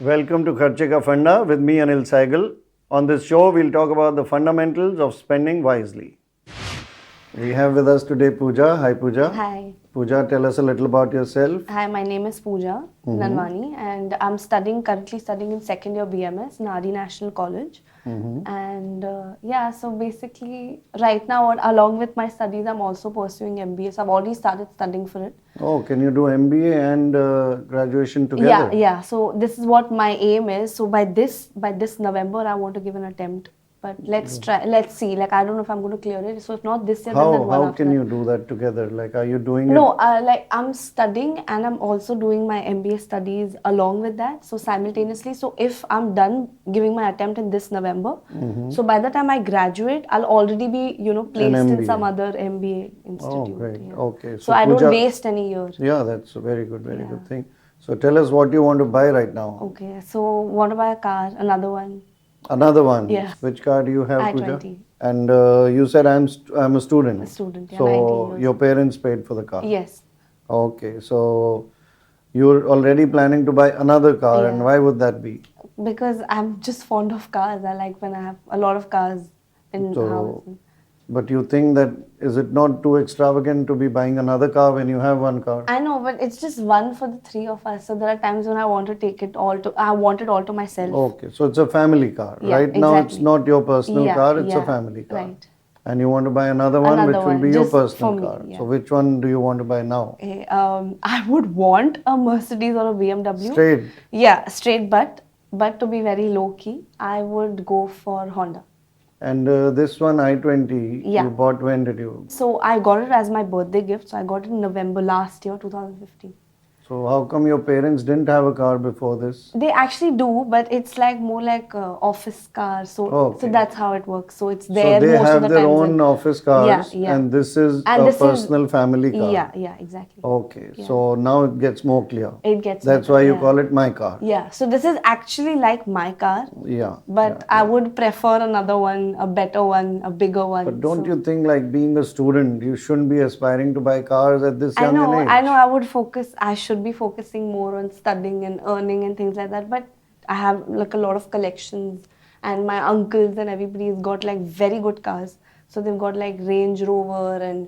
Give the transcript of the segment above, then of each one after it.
Welcome to Kharche Ka Funda with me, Anil Saigal. On this show, we'll talk about the fundamentals of spending wisely. We have with us today Pooja. Hi, Pooja. Hi. Pooja, tell us a little about yourself. Hi, my name is Pooja Nanwani and I'm currently studying in second year BMS, Nadi National College. And so basically right now along with my studies, I'm also pursuing MBA. So I've already started studying for it. Oh, can you do MBA and graduation together? Yeah. So this is what my aim is. So by this November, I want to give an attempt. But let's try. Let's see. Like I don't know if I'm going to clear it. So if not this year, then one How after can that. you do that together? Like, are you doing No, it? like I'm studying and I'm also doing my MBA studies along with that. So simultaneously, so if I'm done giving my attempt in this November, so by the time I graduate, I'll already be, placed in MBA. some other MBA Oh, institute. great. Yeah. Okay. So I don't Pooja- waste any year. Yeah, that's a very good Yeah. thing. So tell us what you want to buy right now. Okay, so want to buy a car, another one. Another one. Yeah. Which car do you have, Pooja? I-20. And you said I'm a student. A student, yeah, So 19 years. your parents paid for the car. Yes. Okay. So you're already planning to buy another car, and Yeah. why would that be? Because I'm just fond of cars. I like when I have a lot of cars in So, house. but you think that is it not too extravagant to be buying another car when you have one car? I know, but it's just one for the three of us. So there are times when I want to take it all to. I want it all to myself. Okay. So it's a family car. Yeah, Right now it's exactly. not your personal Yeah, car, it's a yeah, family car. right. And you want to buy another one Another which will one, be your just personal for me, car. yeah. So which one do you want to buy now? I would want a Mercedes or a BMW. Straight. Yeah, straight. But to be very low key, I would go for Honda. And this one i20, Yeah. you bought when did you? So I got it as my birthday gift. So I got it in November last year, 2015. So how come your parents didn't have a car before this? They actually do, but it's like more like office car. So Okay. that's how it works. So it's So there they most have of the their times. own office cars, Yeah. and this is And a this is- personal family car. Yeah, exactly. Okay, Yeah. so now it gets more clear. It gets That's better, why you yeah. call it my car. Yeah, so this is actually like my car, Yeah. but I would prefer another one, a better one, a bigger one. But don't so- you think, like being a student, you shouldn't be aspiring to buy cars at this young an age? I know. I should be focusing more on studying and earning and things like that. But I have like a lot of collections, and my uncles and everybody's got like very good cars. So they've got like Range Rover, and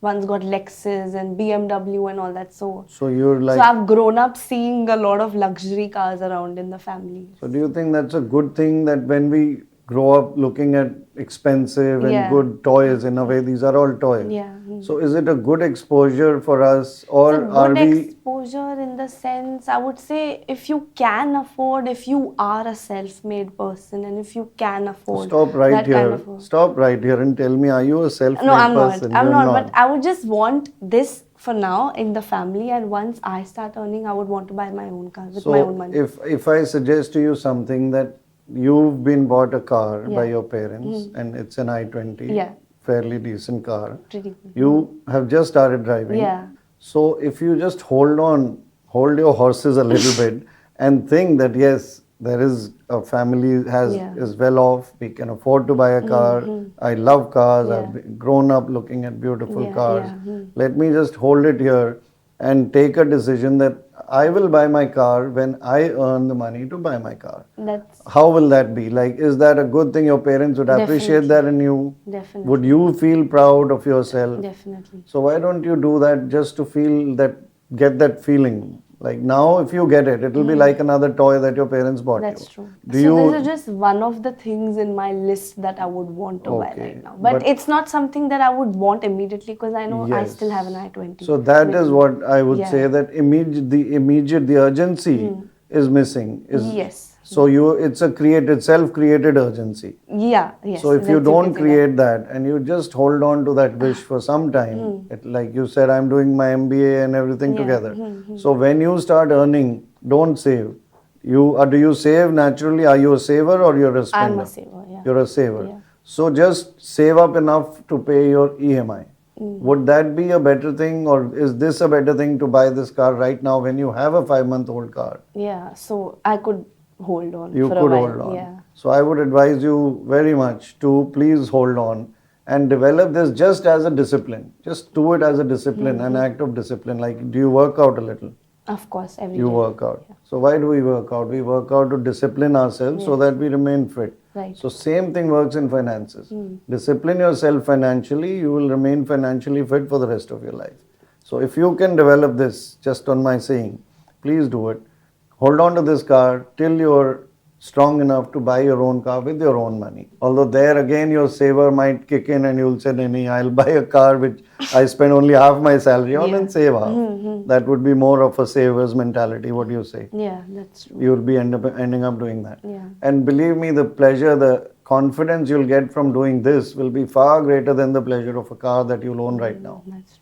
one's got Lexus and BMW and all that. So So you're like. so I've grown up seeing a lot of luxury cars around in the family. So do you think that's a good thing that when we grow up looking at expensive and Yeah. good toys, in a way, these are all toys. Yeah. So is it a good exposure for us, or It's a are good we? exposure in the sense, I would say, if you can afford, if you are a self-made person, and if you can afford Stop right that here. kind of a- Stop right here and tell me, are you a self-made No, I'm person? not. I'm You're not. But I would just want this for now in the family, and once I start earning, I would want to buy my own car with my own money. if I suggest to you something that you've been bought a car by Yeah. your parents and it's an i20, Yeah. fairly decent car, Pretty good. you have just started driving. Yeah. So if you just hold your horses a little bit and think that yes, there is a family Yeah. is well off, we can afford to buy a car. I love cars. Yeah. I've grown up looking at beautiful Yeah, cars. yeah. Let me just hold it here and take a decision that I will buy my car when I earn the money to buy my car. That's How will that be? Like, is that a good thing? Your parents would appreciate that in you? definitely. Would you feel proud of yourself? Definitely. So why don't you do that just to feel that, get that feeling? Like now, if you get it, it will be like another toy that your parents bought That's you. true. Do So you? this is just one of the things in my list that I would want to buy Okay, right now. But it's not something that I would want immediately because I know I Yes. still have an i20. So that is what I would Yeah. say, that the urgency is missing. Yes. So it's a self-created urgency. Yeah, yes. So if you that's don't can say create that and you just hold on to that wish for some time, like you said, I'm doing my MBA and everything together. So when you start earning, don't save. Do you save naturally? Are you a saver or you're a that. spender? I'm a saver, yeah. You're a saver. Yeah. So just save up enough to pay your EMI. Would that be a better thing, or is this a better thing to buy this car right now when you have a 5-month-old car? Yeah, so I could hold on You for could a while. hold on. Yeah. So I would advise you very much to please hold on and develop this just as a discipline. Just do it as a discipline, an act of discipline. Like, do you work out a little? Of course, every You day. work out. So why do we work out? We work out to discipline ourselves so that we remain fit. Right. So same thing works in finances. Discipline yourself financially, you will remain financially fit for the rest of your life. So if you can develop this just on my saying, please do it. Hold on to this car till you're strong enough to buy your own car with your own money. Although there again your saver might kick in and you'll say, "Nee, I'll buy a car which I spend only half my salary on and save half." That would be more of a saver's mentality, what do you say? Yeah, that's true. You'll be ending up doing that. Yeah. And believe me, the pleasure, the confidence you'll get from doing this will be far greater than the pleasure of a car that you'll own right now. That's true.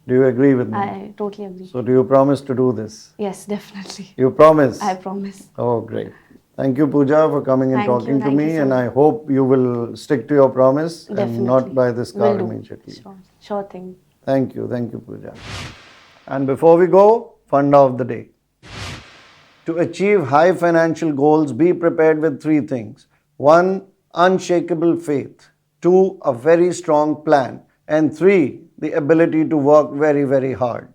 Do you agree with me? I totally agree. So do you promise to do this? Yes, definitely. You promise? I promise. Oh, great. Thank you, Pooja, for coming and Thank you, talking to thank you me. so And I hope you will stick to your promise Definitely. and not buy this car Will do. immediately. Sure thing. Thank you, Pooja. And before we go, funda of the day. To achieve high financial goals, be prepared with three things. 1. Unshakable faith. 2. A very strong plan. And 3. The ability to work very, very hard.